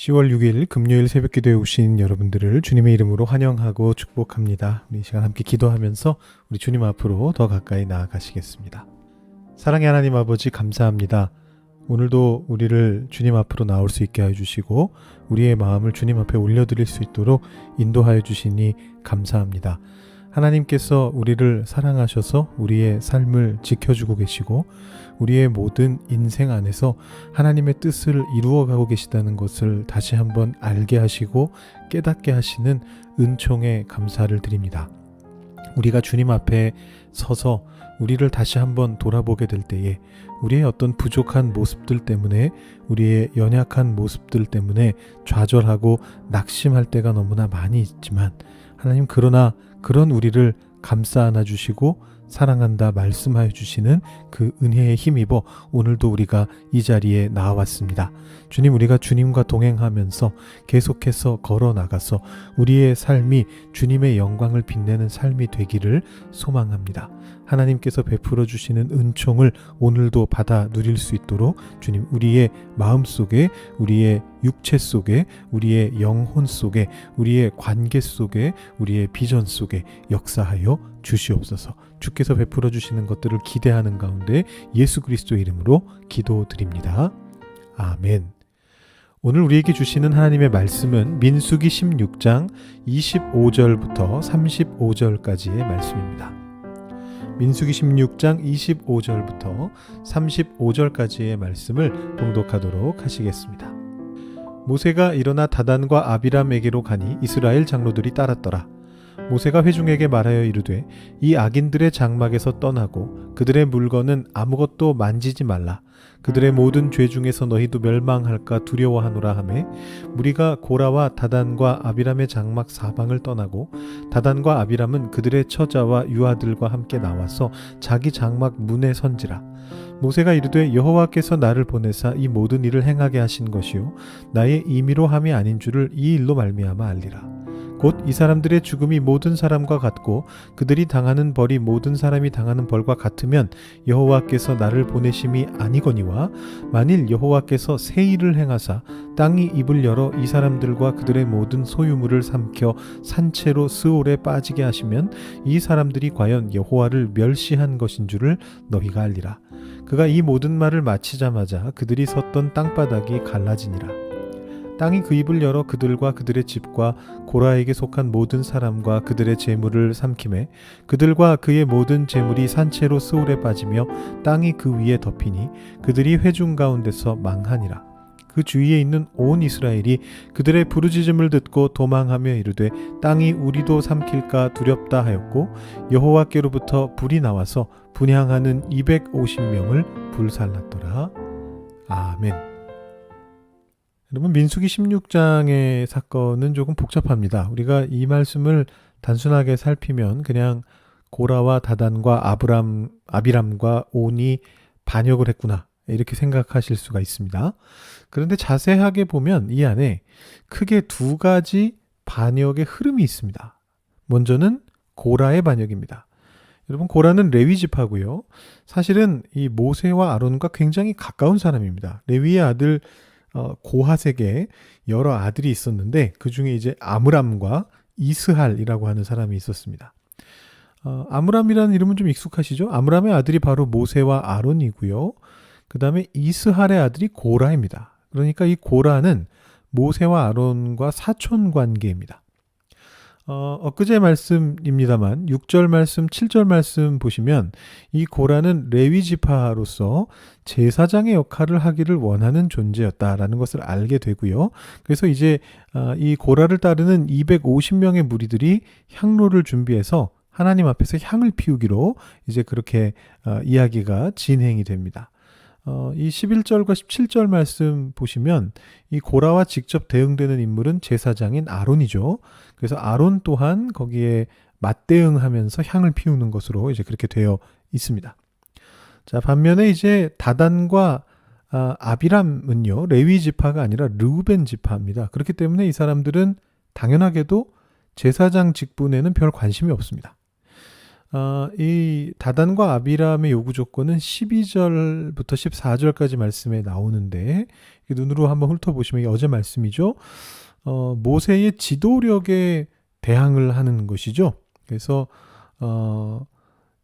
10월 6일 금요일 새벽기도에 오신 여러분들을 주님의 이름으로 환영하고 축복합니다. 우리 이 시간 함께 기도하면서 우리 주님 앞으로 더 가까이 나아가시겠습니다. 사랑의 하나님 아버지 감사합니다. 오늘도 우리를 주님 앞으로 나올 수 있게 해주시고 우리의 마음을 주님 앞에 올려드릴 수 있도록 인도하여 주시니 감사합니다. 하나님께서 우리를 사랑하셔서 우리의 삶을 지켜주고 계시고 우리의 모든 인생 안에서 하나님의 뜻을 이루어가고 계시다는 것을 다시 한번 알게 하시고 깨닫게 하시는 은총에 감사를 드립니다. 우리가 주님 앞에 서서 우리를 다시 한번 돌아보게 될 때에 우리의 어떤 부족한 모습들 때문에 우리의 연약한 모습들 때문에 좌절하고 낙심할 때가 너무나 많이 있지만 하나님 그러나 그런 우리를 감싸 안아주시고 사랑한다 말씀하여 주시는 그 은혜에 힘입어 오늘도 우리가 이 자리에 나왔습니다. 주님, 우리가 주님과 동행하면서 계속해서 걸어 나가서 우리의 삶이 주님의 영광을 빛내는 삶이 되기를 소망합니다. 하나님께서 베풀어 주시는 은총을 오늘도 받아 누릴 수 있도록 주님, 우리의 마음 속에, 우리의 육체 속에, 우리의 영혼 속에, 우리의 관계 속에, 우리의 비전 속에 역사하여 주시옵소서. 주께서 베풀어 주시는 것들을 기대하는 가운데 예수 그리스도의 이름으로 기도드립니다. 아멘. 오늘 우리에게 주시는 하나님의 말씀은 민수기 16장 25절부터 35절까지의 말씀입니다. 민수기 16장 25절부터 35절까지의 말씀을 봉독하도록 하시겠습니다. 모세가 일어나 다단과 아비람에게로 가니 이스라엘 장로들이 따랐더라. 모세가 회중에게 말하여 이르되 이 악인들의 장막에서 떠나고 그들의 물건은 아무것도 만지지 말라. 그들의 모든 죄 중에서 너희도 멸망할까 두려워하노라 하매 무리가 고라와 다단과 아비람의 장막 사방을 떠나고 다단과 아비람은 그들의 처자와 유아들과 함께 나와서 자기 장막 문에 선지라. 모세가 이르되 여호와께서 나를 보내사 이 모든 일을 행하게 하신 것이요 나의 임의로 함이 아닌 줄을 이 일로 말미암아 알리라. 곧 이 사람들의 죽음이 모든 사람과 같고 그들이 당하는 벌이 모든 사람이 당하는 벌과 같으면 여호와께서 나를 보내심이 아니거니와 만일 여호와께서 새 일을 행하사 땅이 입을 열어 이 사람들과 그들의 모든 소유물을 삼켜 산채로 스올에 빠지게 하시면 이 사람들이 과연 여호와를 멸시한 것인 줄을 너희가 알리라. 그가 이 모든 말을 마치자마자 그들이 섰던 땅바닥이 갈라지니라. 땅이 그 입을 열어 그들과 그들의 집과 고라에게 속한 모든 사람과 그들의 재물을 삼키매 그들과 그의 모든 재물이 산채로 스올에 빠지며 땅이 그 위에 덮이니 그들이 회중 가운데서 망하니라. 그 주위에 있는 온 이스라엘이 그들의 부르짖음을 듣고 도망하며 이르되 땅이 우리도 삼킬까 두렵다 하였고 여호와께로부터 불이 나와서 분향하는 250명을 불살랐더라. 아멘. 여러분, 민수기 16장의 사건은 조금 복잡합니다. 우리가 이 말씀을 단순하게 살피면 그냥 고라와 다단과 아비람과 온이 반역을 했구나 이렇게 생각하실 수가 있습니다. 그런데 자세하게 보면 이 안에 크게 두 가지 반역의 흐름이 있습니다. 먼저는 고라의 반역입니다. 여러분, 고라는 레위 지파고요. 사실은 이 모세와 아론과 굉장히 가까운 사람입니다. 레위의 아들 고핫에게 여러 아들이 있었는데 그 중에 이제 아므람과 이스할이라고 하는 사람이 있었습니다. 아므람이라는 이름은 좀 익숙하시죠? 아므람의 아들이 바로 모세와 아론이고요. 그 다음에 이스할의 아들이 고라입니다. 그러니까 이 고라는 모세와 아론과 사촌 관계입니다. 엊그제 말씀입니다만 6절 말씀, 7절 말씀 보시면 이 고라는 레위 지파로서 제사장의 역할을 하기를 원하는 존재였다라는 것을 알게 되고요. 그래서 이제 이 고라를 따르는 250명의 무리들이 향로를 준비해서 하나님 앞에서 향을 피우기로 이제 그렇게 이야기가 진행이 됩니다. 이 11절과 17절 말씀 보시면 이 고라와 직접 대응되는 인물은 제사장인 아론이죠. 그래서 아론 또한 거기에 맞대응하면서 향을 피우는 것으로 이제 그렇게 되어 있습니다. 자, 반면에 이제 다단과 아비람은요, 레위 지파가 아니라 르우벤 지파입니다. 그렇기 때문에 이 사람들은 당연하게도 제사장 직분에는 별 관심이 없습니다. 이 다단과 아비람의 요구 조건은 12절부터 14절까지 말씀에 나오는데 눈으로 한번 훑어보시면 이게 어제 말씀이죠. 모세의 지도력에 대항을 하는 것이죠. 그래서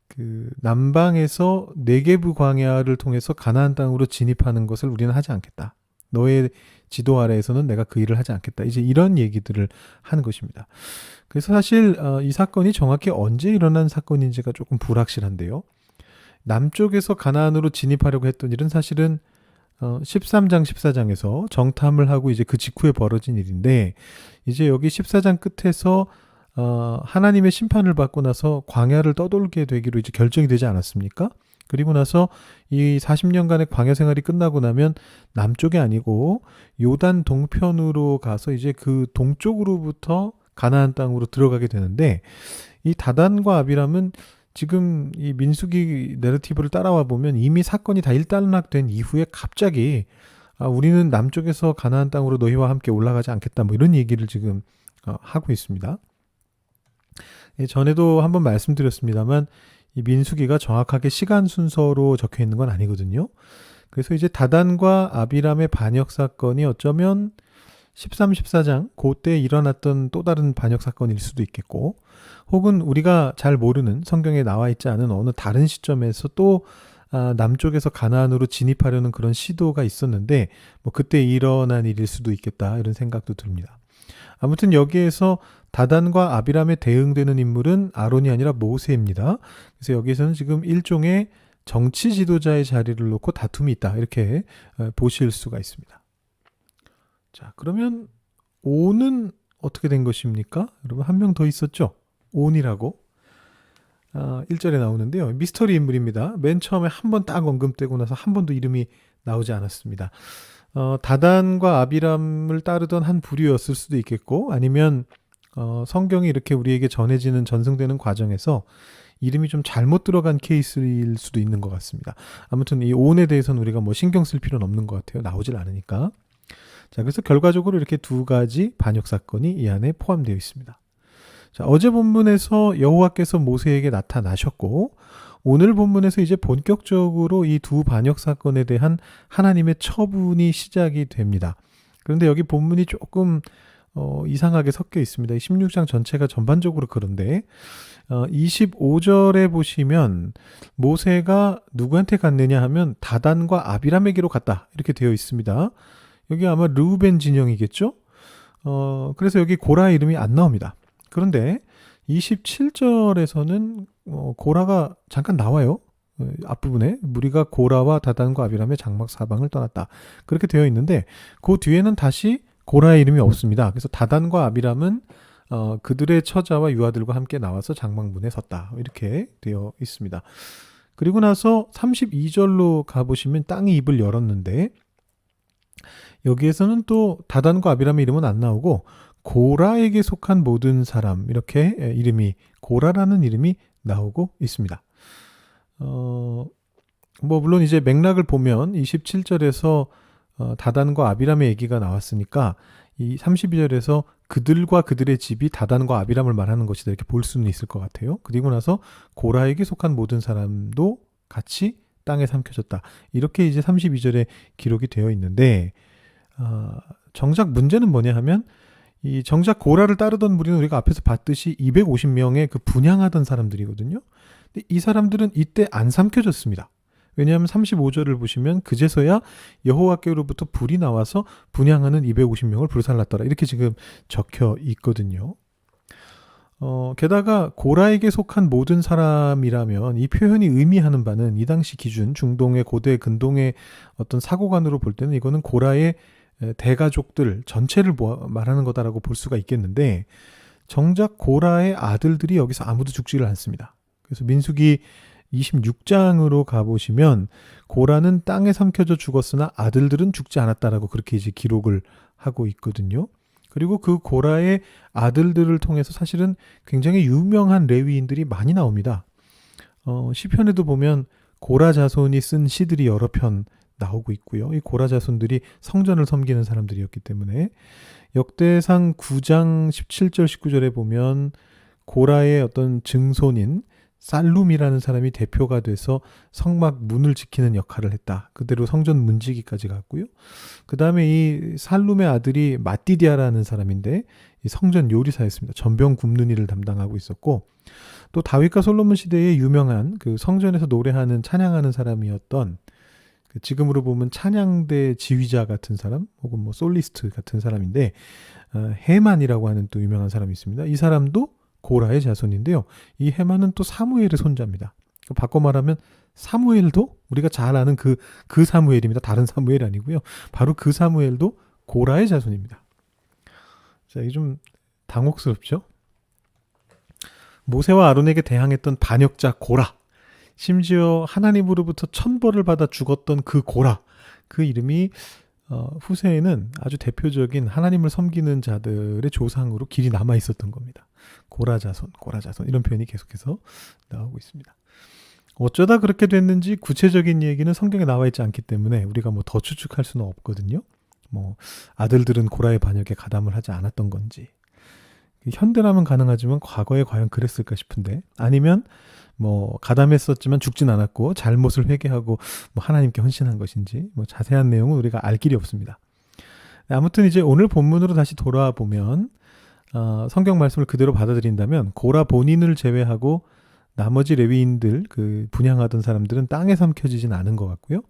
그 남방에서 네게브 광야를 통해서 가나안 땅으로 진입하는 것을 우리는 하지 않겠다. 너의 지도 아래에서는 내가 그 일을 하지 않겠다. 이제 이런 얘기들을 하는 것입니다. 그래서 사실 이 사건이 정확히 언제 일어난 사건인지가 조금 불확실한데요. 남쪽에서 가나안으로 진입하려고 했던 일은 사실은 13장, 14장에서 정탐을 하고 이제 그 직후에 벌어진 일인데 이제 여기 14장 끝에서 하나님의 심판을 받고 나서 광야를 떠돌게 되기로 이제 결정이 되지 않았습니까? 그리고 나서 이 40년간의 광야 생활이 끝나고 나면 남쪽이 아니고 요단 동편으로 가서 이제 그 동쪽으로부터 가나안 땅으로 들어가게 되는데 이 다단과 아비람은 지금 이 민수기 내러티브를 따라와 보면 이미 사건이 다 일단락된 이후에 갑자기 우리는 남쪽에서 가나안 땅으로 너희와 함께 올라가지 않겠다 뭐 이런 얘기를 지금 하고 있습니다. 전에도 한번 말씀드렸습니다만 이 민수기가 정확하게 시간 순서로 적혀 있는 건 아니거든요. 그래서 이제 다단과 아비람의 반역 사건이 어쩌면 13, 14장 그때 일어났던 또 다른 반역 사건일 수도 있겠고 혹은 우리가 잘 모르는 성경에 나와 있지 않은 어느 다른 시점에서 또 남쪽에서 가나안으로 진입하려는 그런 시도가 있었는데 뭐 그때 일어난 일일 수도 있겠다 이런 생각도 듭니다. 아무튼 여기에서 다단과 아비람에 대응되는 인물은 아론이 아니라 모세입니다. 그래서 여기서는 지금 일종의 정치 지도자의 자리를 놓고 다툼이 있다 이렇게 보실 수가 있습니다. 자, 그러면 온은 어떻게 된 것입니까? 여러분 한 명 더 있었죠? 온이라고 1절에 나오는데요. 미스터리 인물입니다. 맨 처음에 한 번 딱 언급되고 나서 한 번도 이름이 나오지 않았습니다. 다단과 아비람을 따르던 한 부류였을 수도 있겠고 아니면 성경이 이렇게 우리에게 전해지는 전승되는 과정에서 이름이 좀 잘못 들어간 케이스일 수도 있는 것 같습니다. 아무튼 이 온에 대해서는 우리가 뭐 신경 쓸 필요는 없는 것 같아요. 나오질 않으니까. 자, 그래서 결과적으로 이렇게 두 가지 반역 사건이 이 안에 포함되어 있습니다. 자, 어제 본문에서 여호와께서 모세에게 나타나셨고 오늘 본문에서 이제 본격적으로 이 두 반역 사건에 대한 하나님의 처분이 시작이 됩니다. 그런데 여기 본문이 조금 이상하게 섞여 있습니다. 16장 전체가 전반적으로 그런데 25절에 보시면 모세가 누구한테 갔느냐 하면 다단과 아비람에게로 갔다 이렇게 되어 있습니다. 여기 아마 르우벤 진영이겠죠? 그래서 여기 고라 이름이 안 나옵니다. 그런데 27절에서는 고라가 잠깐 나와요. 앞부분에 무리가 고라와 다단과 아비람의 장막 사방을 떠났다. 그렇게 되어 있는데 그 뒤에는 다시 고라의 이름이 없습니다. 그래서 다단과 아비람은 그들의 처자와 유아들과 함께 나와서 장막문에 섰다. 이렇게 되어 있습니다. 그리고 나서 32절로 가보시면 땅이 입을 열었는데 여기에서는 또 다단과 아비람의 이름은 안 나오고 고라에게 속한 모든 사람 이렇게 이름이 고라라는 이름이 나오고 있습니다. 뭐 물론 이제 맥락을 보면 27절에서 다단과 아비람의 얘기가 나왔으니까 이 32절에서 그들과 그들의 집이 다단과 아비람을 말하는 것이다 이렇게 볼 수는 있을 것 같아요. 그리고 나서 고라에게 속한 모든 사람도 같이 땅에 삼켜졌다. 이렇게 이제 32절에 기록이 되어 있는데 정작 문제는 뭐냐 하면 이 정작 고라를 따르던 무리는 우리가 앞에서 봤듯이 250명의 그 분향하던 사람들이거든요. 근데 이 사람들은 이때 안 삼켜졌습니다. 왜냐하면 35절을 보시면 그제서야 여호와께로부터 불이 나와서 분향하는 250명을 불살랐더라. 이렇게 지금 적혀 있거든요. 게다가 고라에게 속한 모든 사람이라면 이 표현이 의미하는 바는 이 당시 기준 중동의 고대 근동의 어떤 사고관으로 볼 때는 이거는 고라의 대가족들 전체를 말하는 거다라고 볼 수가 있겠는데 정작 고라의 아들들이 여기서 아무도 죽지를 않습니다. 그래서 민수기 26장으로 가보시면 고라는 땅에 삼켜져 죽었으나 아들들은 죽지 않았다라고 그렇게 이제 기록을 하고 있거든요. 그리고 그 고라의 아들들을 통해서 사실은 굉장히 유명한 레위인들이 많이 나옵니다. 시편에도 보면 고라 자손이 쓴 시들이 여러 편 나오고 있고요. 이 고라 자손들이 성전을 섬기는 사람들이었기 때문에 역대상 9장 17절 19절에 보면 고라의 어떤 증손인 살룸이라는 사람이 대표가 돼서 성막 문을 지키는 역할을 했다. 그대로 성전 문지기까지 갔고요. 그 다음에 이 살룸의 아들이 마띠디아라는 사람인데 이 성전 요리사였습니다. 전병 굽는 일을 담당하고 있었고, 또 다윗과 솔로몬 시대에 유명한 그 성전에서 노래하는 찬양하는 사람이었던 그 지금으로 보면 찬양대 지휘자 같은 사람 혹은 뭐 솔리스트 같은 사람인데 헤만이라고 하는 또 유명한 사람이 있습니다. 이 사람도 고라의 자손인데요. 이 헤만은 또 사무엘의 손자입니다. 바꿔 말하면 사무엘도 우리가 잘 아는 그 사무엘입니다. 다른 사무엘 아니고요. 바로 그 사무엘도 고라의 자손입니다. 자, 이게 좀 당혹스럽죠? 모세와 아론에게 대항했던 반역자 고라, 심지어 하나님으로부터 천벌을 받아 죽었던 그 고라, 그 이름이 후세에는 아주 대표적인 하나님을 섬기는 자들의 조상으로 길이 남아 있었던 겁니다. 고라 자손 이런 표현이 계속해서 나오고 있습니다. 어쩌다 그렇게 됐는지 구체적인 얘기는 성경에 나와 있지 않기 때문에 우리가 뭐 더 추측할 수는 없거든요. 뭐 아들들은 고라의 반역에 가담을 하지 않았던 건지, 현대라면 가능하지만 과거에 과연 그랬을까 싶은데, 아니면 뭐 가담했었지만 죽진 않았고 잘못을 회개하고 뭐 하나님께 헌신한 것인지, 뭐 자세한 내용은 우리가 알 길이 없습니다. 아무튼 이제 오늘 본문으로 다시 돌아보면 성경 말씀을 그대로 받아들인다면 고라 본인을 제외하고 나머지 레위인들, 그 분향하던 사람들은 땅에 삼켜지진 않은 것 같고요.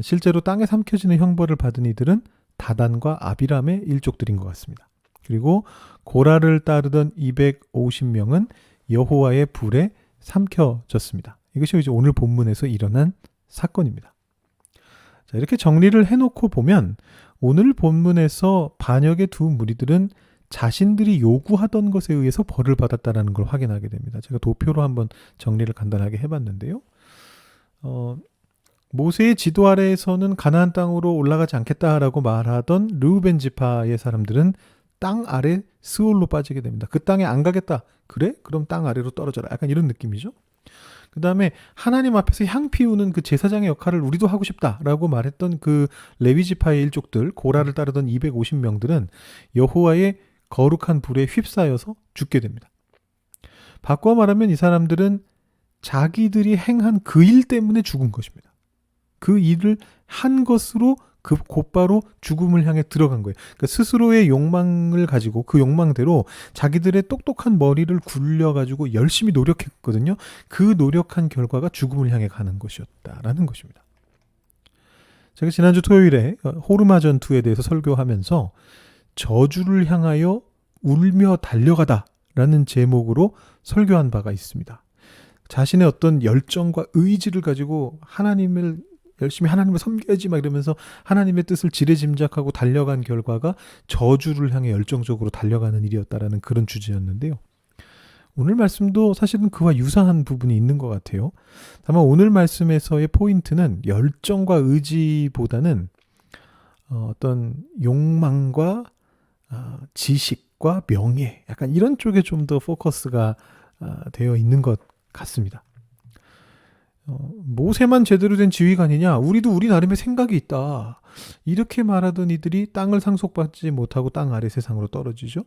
실제로 땅에 삼켜지는 형벌을 받은 이들은 다단과 아비람의 일족들인 것 같습니다. 그리고 고라를 따르던 250명은 여호와의 불에 삼켜졌습니다. 이것이 이제 오늘 본문에서 일어난 사건입니다. 자, 이렇게 정리를 해놓고 보면 오늘 본문에서 반역의 두 무리들은 자신들이 요구하던 것에 의해서 벌을 받았다는 걸 확인하게 됩니다. 제가 도표로 한번 정리를 간단하게 해봤는데요. 모세의 지도 아래에서는 가나안 땅으로 올라가지 않겠다라고 말하던 르우벤 지파의 사람들은 땅 아래 스올로 빠지게 됩니다. 그 땅에 안 가겠다. 그래? 그럼 땅 아래로 떨어져라. 약간 이런 느낌이죠. 그 다음에 하나님 앞에서 향 피우는 그 제사장의 역할을 우리도 하고 싶다라고 말했던 그 레위 지파의 일족들, 고라를 따르던 250명들은 여호와의 거룩한 불에 휩싸여서 죽게 됩니다. 바꿔 말하면 이 사람들은 자기들이 행한 그 일 때문에 죽은 것입니다. 그 일을 한 것으로 곧바로 죽음을 향해 들어간 거예요. 그러니까 스스로의 욕망을 가지고 그 욕망대로 자기들의 똑똑한 머리를 굴려가지고 열심히 노력했거든요. 그 노력한 결과가 죽음을 향해 가는 것이었다라는 것입니다. 제가 지난주 토요일에 호르마 전투에 대해서 설교하면서 저주를 향하여 울며 달려가다라는 제목으로 설교한 바가 있습니다. 자신의 어떤 열정과 의지를 가지고 열심히 하나님을 섬겨야지 막 이러면서 하나님의 뜻을 지레짐작하고 달려간 결과가 저주를 향해 열정적으로 달려가는 일이었다라는 그런 주제였는데요. 오늘 말씀도 사실은 그와 유사한 부분이 있는 것 같아요. 다만 오늘 말씀에서의 포인트는 열정과 의지보다는 어떤 욕망과 지식과 명예, 약간 이런 쪽에 좀 더 포커스가 되어 있는 것 같습니다. 모세만 제대로 된 지휘관이냐? 우리도 우리 나름의 생각이 있다. 이렇게 말하던 이들이 땅을 상속받지 못하고 땅 아래 세상으로 떨어지죠.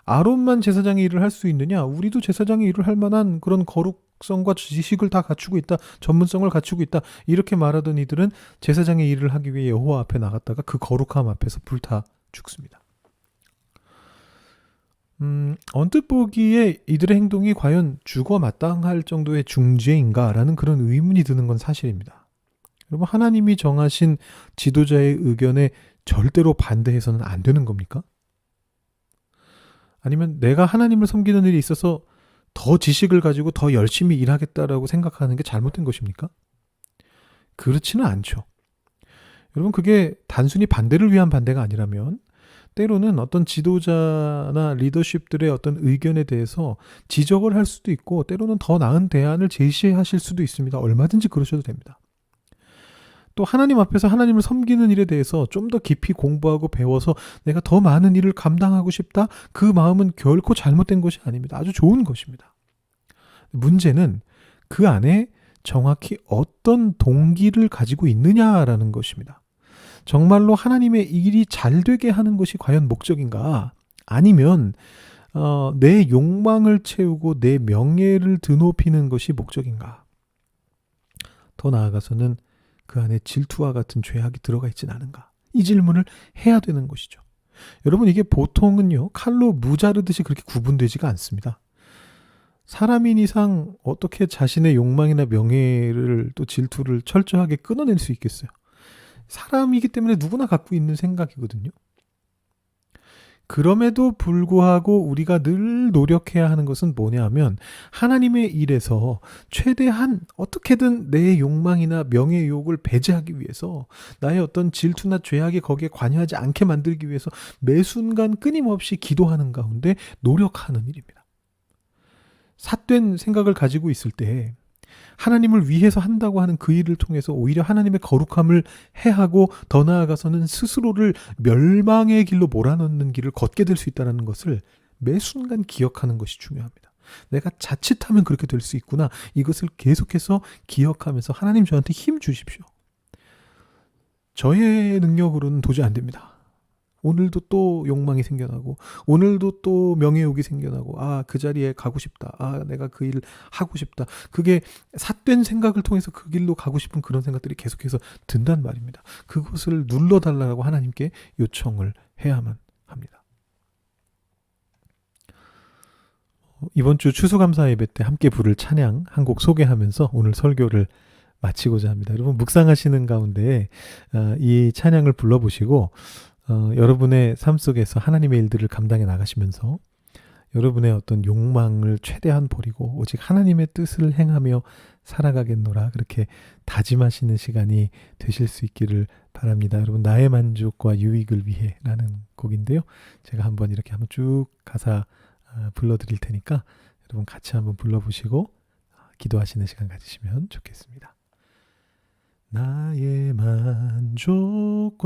아론만 제사장의 일을 할 수 있느냐? 우리도 제사장의 일을 할 만한 그런 거룩성과 지식을 다 갖추고 있다. 전문성을 갖추고 있다. 이렇게 말하던 이들은 제사장의 일을 하기 위해 여호와 앞에 나갔다가 그 거룩함 앞에서 불타 죽습니다. 언뜻 보기에 이들의 행동이 과연 죽어 마땅할 정도의 중죄인가라는 그런 의문이 드는 건 사실입니다. 여러분, 하나님이 정하신 지도자의 의견에 절대로 반대해서는 안 되는 겁니까? 아니면 내가 하나님을 섬기는 일이 있어서 더 지식을 가지고 더 열심히 일하겠다라고 생각하는 게 잘못된 것입니까? 그렇지는 않죠. 여러분, 그게 단순히 반대를 위한 반대가 아니라면 때로는 어떤 지도자나 리더십들의 어떤 의견에 대해서 지적을 할 수도 있고 때로는 더 나은 대안을 제시하실 수도 있습니다. 얼마든지 그러셔도 됩니다. 또 하나님 앞에서 하나님을 섬기는 일에 대해서 좀 더 깊이 공부하고 배워서 내가 더 많은 일을 감당하고 싶다. 그 마음은 결코 잘못된 것이 아닙니다. 아주 좋은 것입니다. 문제는 그 안에 정확히 어떤 동기를 가지고 있느냐라는 것입니다. 정말로 하나님의 일이 잘 되게 하는 것이 과연 목적인가? 아니면 내 욕망을 채우고 내 명예를 드높이는 것이 목적인가? 더 나아가서는 그 안에 질투와 같은 죄악이 들어가 있진 않은가? 이 질문을 해야 되는 것이죠. 여러분, 이게 보통은요, 칼로 무자르듯이 그렇게 구분되지가 않습니다. 사람인 이상 어떻게 자신의 욕망이나 명예를 또 질투를 철저하게 끊어낼 수 있겠어요? 사람이기 때문에 누구나 갖고 있는 생각이거든요. 그럼에도 불구하고 우리가 늘 노력해야 하는 것은 뭐냐 하면 하나님의 일에서 최대한 어떻게든 내 욕망이나 명예의 욕을 배제하기 위해서 나의 어떤 질투나 죄악이 거기에 관여하지 않게 만들기 위해서 매 순간 끊임없이 기도하는 가운데 노력하는 일입니다. 삿된 생각을 가지고 있을 때 하나님을 위해서 한다고 하는 그 일을 통해서 오히려 하나님의 거룩함을 해하고 더 나아가서는 스스로를 멸망의 길로 몰아넣는 길을 걷게 될 수 있다는 것을 매 순간 기억하는 것이 중요합니다. 내가 자칫하면 그렇게 될 수 있구나. 이것을 계속해서 기억하면서 하나님 저한테 힘 주십시오. 저의 능력으로는 도저히 안 됩니다. 오늘도 또 욕망이 생겨나고 오늘도 또 명예욕이 생겨나고 그 자리에 가고 싶다. 내가 그 일을 하고 싶다. 그게 삿된 생각을 통해서 그 길로 가고 싶은 그런 생각들이 계속해서 든단 말입니다. 그것을 눌러달라고 하나님께 요청을 해야만 합니다. 이번 주 추수감사 예배 때 함께 부를 찬양 한 곡 소개하면서 오늘 설교를 마치고자 합니다. 여러분 묵상하시는 가운데 이 찬양을 불러보시고 여러분의 삶 속에서 하나님의 일들을 감당해 나가시면서 여러분의 어떤 욕망을 최대한 버리고 오직 하나님의 뜻을 행하며 살아가겠노라 그렇게 다짐하시는 시간이 되실 수 있기를 바랍니다. 여러분 나의 만족과 유익을 위해 라는 곡인데요. 제가 한번 이렇게 한번 쭉 가사 불러드릴 테니까 여러분 같이 한번 불러보시고 기도하시는 시간 가지시면 좋겠습니다. 나의 만족과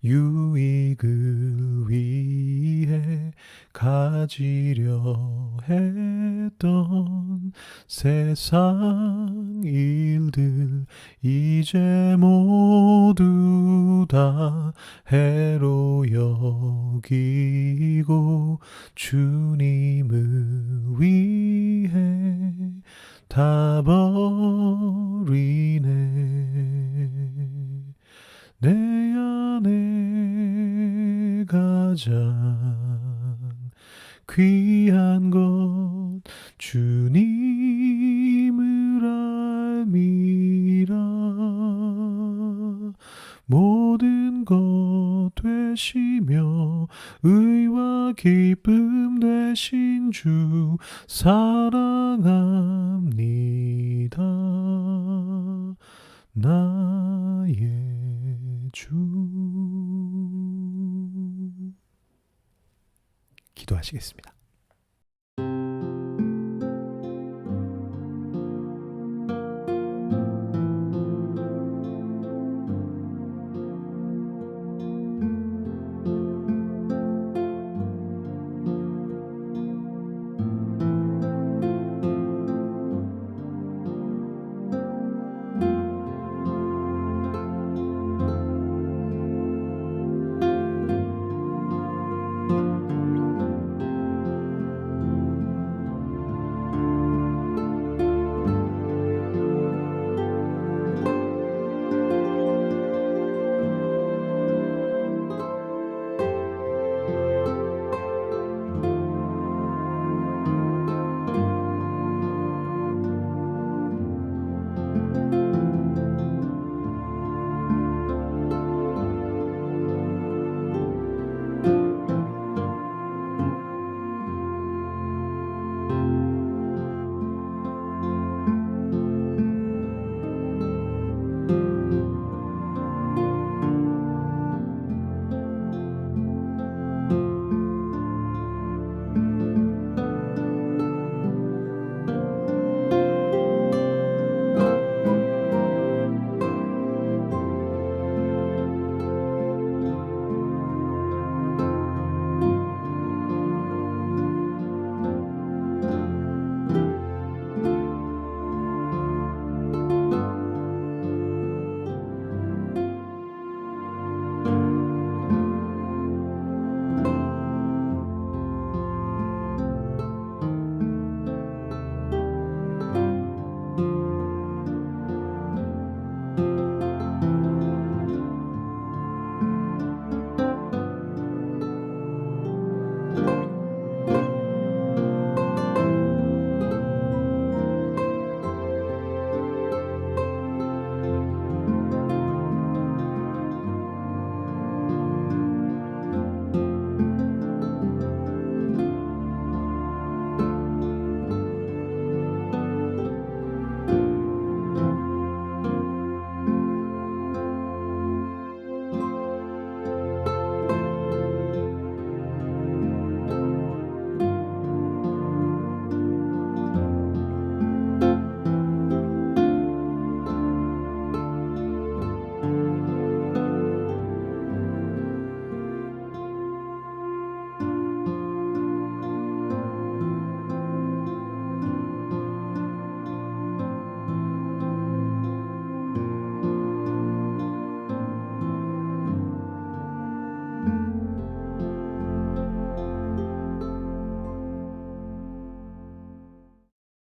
유익을 위해 가지려 했던 세상 일들 이제 모두 다 해로 여기고 주님을 위해 다 버리네. 내 안에 가장 귀한 것 주님을 알미라. 모든 것 되시며 의와 기쁨 되신 주 사랑합니다. 나의 주. 기도하시겠습니다.